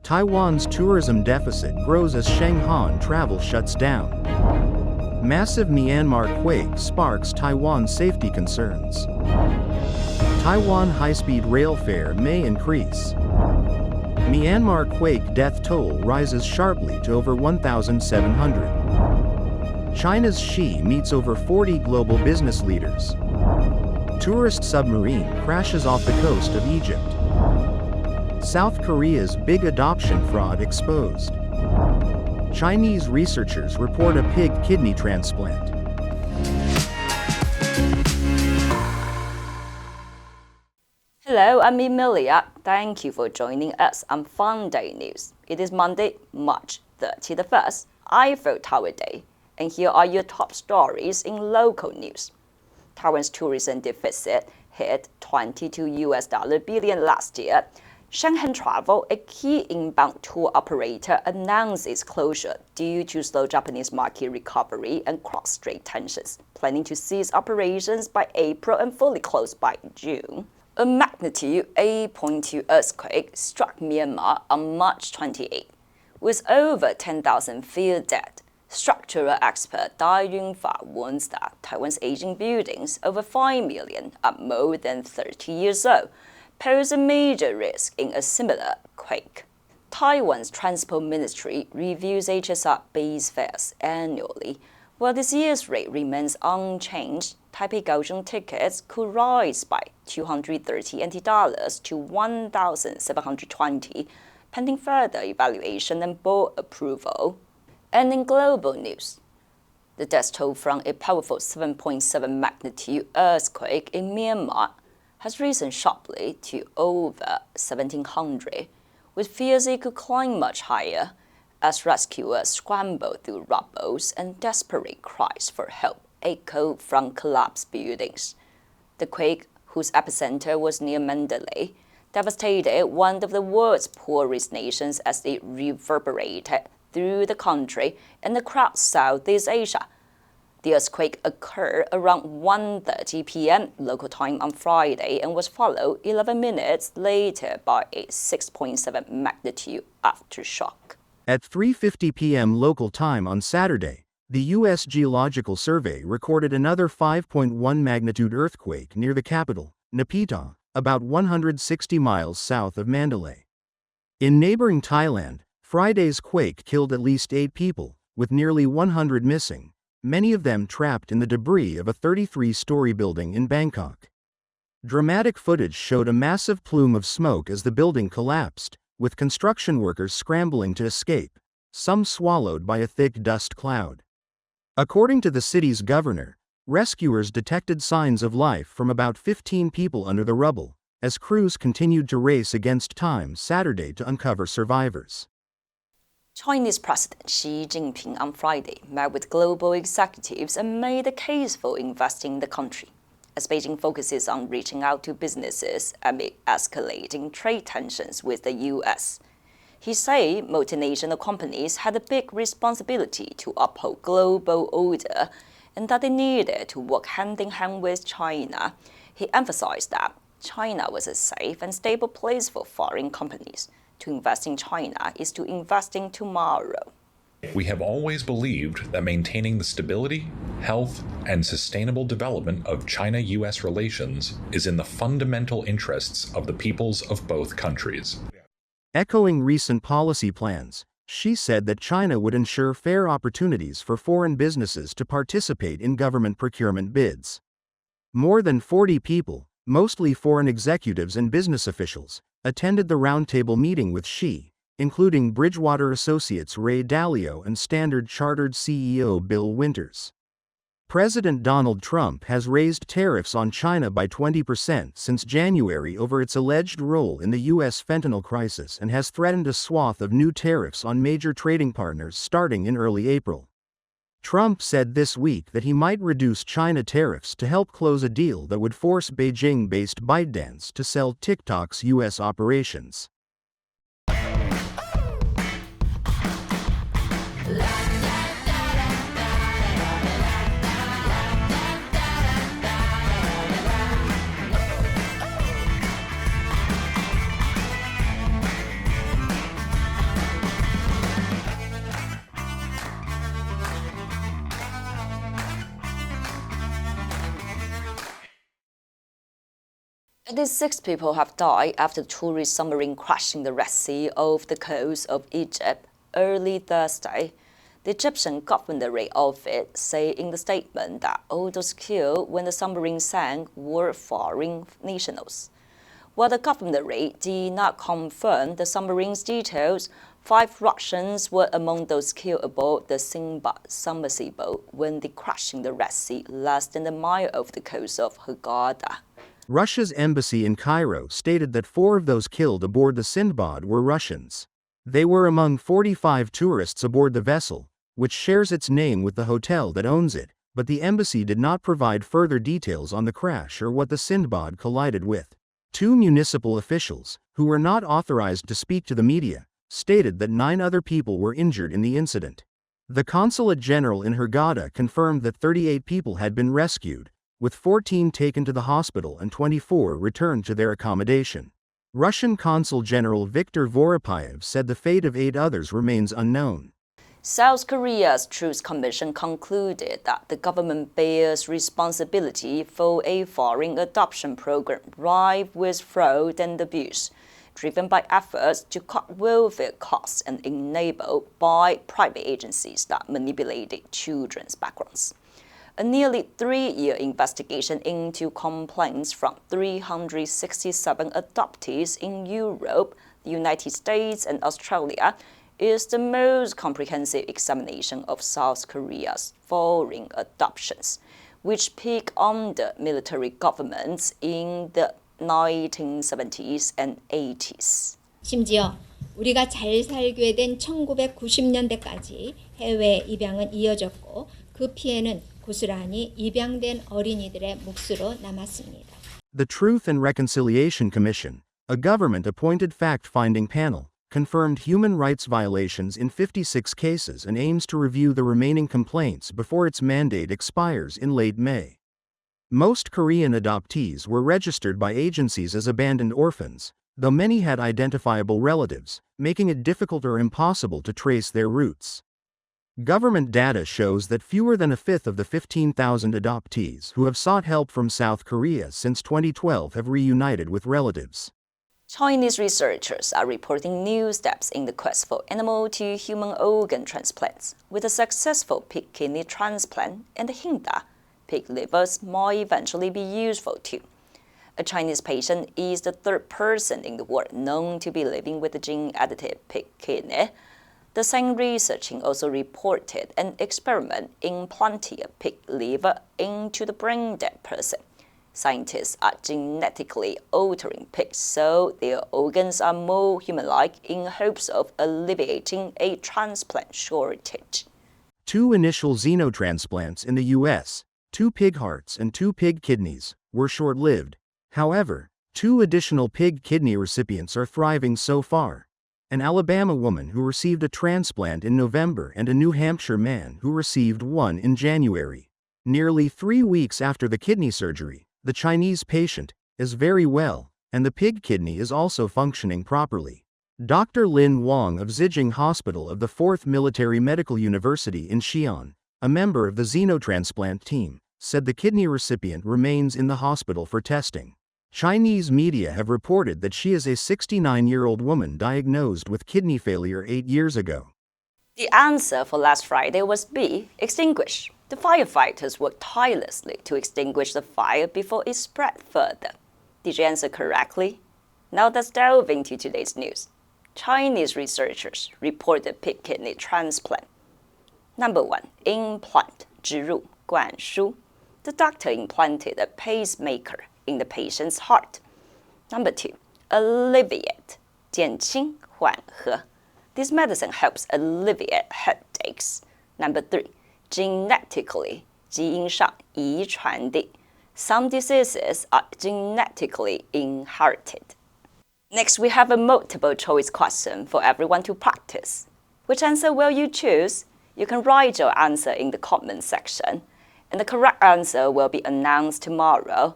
Taiwan's tourism deficit grows as Sheng travel shuts down. Massive Myanmar quake sparks Taiwan safety concerns. Taiwan high-speed rail fare may increase. Myanmar quake death toll rises sharply to over 1,700. China's Xi meets over 40 global business leaders. Tourist submarine crashes off the coast of Egypt. South Korea's big adoption fraud exposed. Chinese researchers report a pig kidney transplant. Hello, I'm Emilia. Thank you for joining us on Funday News. It is Monday, March 31st, Eiffel Tower Day, and here are your top stories in local news. Taiwan's tourism deficit hit $22 billion last year. Sheng Travel, a key inbound tour operator, announced its closure due to slow Japanese market recovery and cross-strait tensions, planning to cease operations by April and fully close by June. A magnitude 8.2 earthquake struck Myanmar on March 28, with over 10,000 feared dead. Structural expert Dai Yunfa warns that Taiwan's aging buildings, over 5 million, are more than 30 years old, pose a major risk in a similar quake. Taiwan's Transport Ministry reviews HSR base fares annually. While this year's rate remains unchanged, Taipei-Kaohsiung tickets could rise by $230 NT to 1,720, pending further evaluation and board approval. And in global news, the death toll from a powerful 7.7 magnitude earthquake in Myanmar has risen sharply to over 1,700, with fears it could climb much higher as rescuers scramble through rubble and desperate cries for help echo from collapsed buildings. The quake, whose epicenter was near Mandalay, devastated one of the world's poorest nations as it reverberated through the country and across Southeast Asia. The earthquake occurred around 1:30 p.m. local time on Friday and was followed 11 minutes later by a 6.7 magnitude aftershock. At 3:50 p.m. local time on Saturday, the U.S. Geological Survey recorded another 5.1 magnitude earthquake near the capital, Naypyidaw, about 160 miles south of Mandalay. In neighboring Thailand, Friday's quake killed at least 8 people, with nearly 100 missing, many of them trapped in the debris of a 33-story building in Bangkok. Dramatic footage showed a massive plume of smoke as the building collapsed, with construction workers scrambling to escape, some swallowed by a thick dust cloud. According to the city's governor, rescuers detected signs of life from about 15 people under the rubble, as crews continued to race against time Saturday to uncover survivors. Chinese President Xi Jinping on Friday met with global executives and made a case for investing in the country, as Beijing focuses on reaching out to businesses amid escalating trade tensions with the U.S. He said multinational companies had a big responsibility to uphold global order and that they needed to work hand in hand with China. He emphasized that China was a safe and stable place for foreign companies. To invest in China is to invest in tomorrow. We have always believed that maintaining the stability, health, and sustainable development of China-U.S. relations is in the fundamental interests of the peoples of both countries. Echoing recent policy plans, Xi said that China would ensure fair opportunities for foreign businesses to participate in government procurement bids. More than 40 people, mostly foreign executives and business officials, attended the roundtable meeting with Xi, including Bridgewater Associates Ray Dalio and Standard Chartered CEO Bill Winters. President Donald Trump has raised tariffs on China by 20% since January over its alleged role in the U.S. fentanyl crisis and has threatened a swath of new tariffs on major trading partners starting in early April. Trump said this week that he might reduce China tariffs to help close a deal that would force Beijing-based ByteDance to sell TikTok's U.S. operations. At least 6 people have died after the tourist submarine crashed in the Red Sea off the coast of Egypt early Thursday. The Egyptian government office said in the statement that all those killed when the submarine sank were foreign nationals. While the government did not confirm the submarine's details, 5 Russians were among those killed aboard the Sinbad submersible when they crashed in the Red Sea less than a mile off the coast of Hurghada. Russia's embassy in Cairo stated that 4 of those killed aboard the Sinbad were Russians. They were among 45 tourists aboard the vessel, which shares its name with the hotel that owns it, but the embassy did not provide further details on the crash or what the Sinbad collided with. 2 municipal officials, who were not authorized to speak to the media, stated that 9 other people were injured in the incident. The consulate general in Hurghada confirmed that 38 people had been rescued, with 14 taken to the hospital and 24 returned to their accommodation. Russian Consul General Viktor Voropayev said the fate of 8 others remains unknown. South Korea's Truth Commission concluded that the government bears responsibility for a foreign adoption program rife with fraud and abuse, driven by efforts to cut welfare costs and enabled by private agencies that manipulated children's backgrounds. A nearly 3-year investigation into complaints from 367 adoptees in Europe, the United States, and Australia is the most comprehensive examination of South Korea's foreign adoptions, which peaked under military governments in the 1970s and 80s. 심지어 우리가 잘 살게 된 1990년대까지 해외 입양은 이어졌고 그 피해는 고스란히 입양된 어린이들의 몫으로 남았습니다. The Truth and Reconciliation Commission, a government-appointed fact-finding panel, confirmed human rights violations in 56 cases and aims to review the remaining complaints before its mandate expires in late May. Most Korean adoptees were registered by agencies as abandoned orphans, though many had identifiable relatives, making it difficult or impossible to trace their roots. Government data shows that fewer than a fifth of the 15,000 adoptees who have sought help from South Korea since 2012 have reunited with relatives. Chinese researchers are reporting new steps in the quest for animal-to-human organ transplants, with a successful pig kidney transplant and the hint that pig livers might eventually be useful too. A Chinese patient is the 3rd person in the world known to be living with a gene-edited pig kidney. The Sheng researching also reported an experiment implanting a pig liver into the brain-dead person. Scientists are genetically altering pigs so their organs are more human-like in hopes of alleviating a transplant shortage. 2 initial xenotransplants in the U.S., 2 pig hearts and 2 pig kidneys, were short-lived. However, 2 additional pig kidney recipients are thriving so far. An Alabama woman who received a transplant in November and a New Hampshire man who received one in January. Nearly 3 weeks after the kidney surgery, the Chinese patient is very well, and the pig kidney is also functioning properly. Dr. Lin Wang of Zijing Hospital of the 4th Military Medical University in Xi'an, a member of the xenotransplant team, said the kidney recipient remains in the hospital for testing. Chinese media have reported that she is a 69-year-old woman diagnosed with kidney failure 8 years ago. The answer for last Friday was B, extinguish. The firefighters worked tirelessly to extinguish the fire before it spread further. Did you answer correctly? Now let's delve into today's news. Chinese researchers reported pig kidney transplant. Number 1, implant, 植入, 灌输. The doctor implanted a pacemaker in the patient's heart. Number 2, alleviate, 减轻,缓和. This medicine helps alleviate headaches. Number 3, genetically, 基因上遗传的. Some diseases are genetically inherited. Next, we have a multiple choice question for everyone to practice. Which answer will you choose? You can write your answer in the comment section, and the correct answer will be announced tomorrow.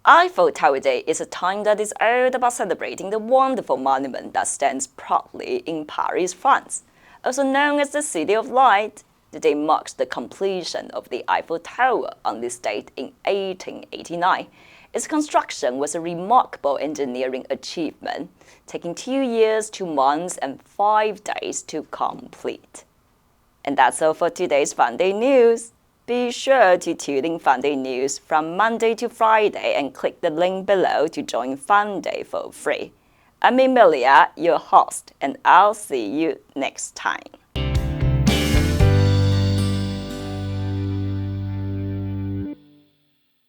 Eiffel Tower Day is a time that is all about celebrating the wonderful monument that stands proudly in Paris, France. Also known as the City of Light, the day marks the completion of the Eiffel Tower on this date in 1889, Its construction was a remarkable engineering achievement, taking 2 years, 2 months, and 5 days to complete. And that's all for today's Funday news. Be sure to tune in Funday news from Monday to Friday and click the link below to join Funday for free. I'm Emilia, your host, and I'll see you next time.